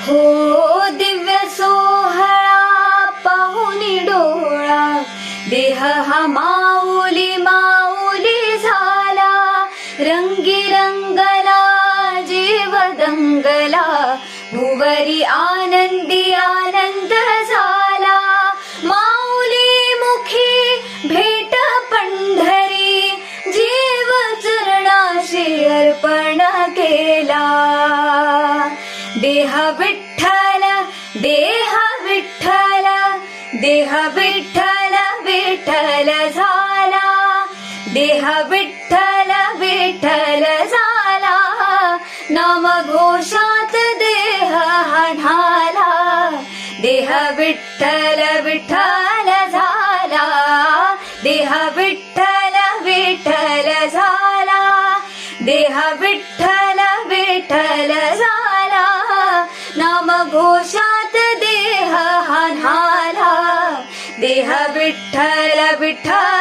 हो दिव्य सोहळा पाहुनी डोळा, देह हा माऊली माऊली झाला, रंगी रंगला जीव दंगला, भुवरी आनंदी आनंद झाला, माऊली मुखी भेट पंढरी, जीव चरणाशी अर्पण केला, देह विठ्ठल देह विठ्ठल, देह विठ्ठल विठ्ठल झाला, देह विठ्ठल विठ्ठल झाला, नाम घोषात देह ढाला, देह विठ्ठल विठ्ठल झाला, देह विठ्ठल विठ्ठल झाला, देह विठ्ठल विठ्ठल झाला, नाम घोषात देह ढाला, देह विठ्ठल विठ्ठल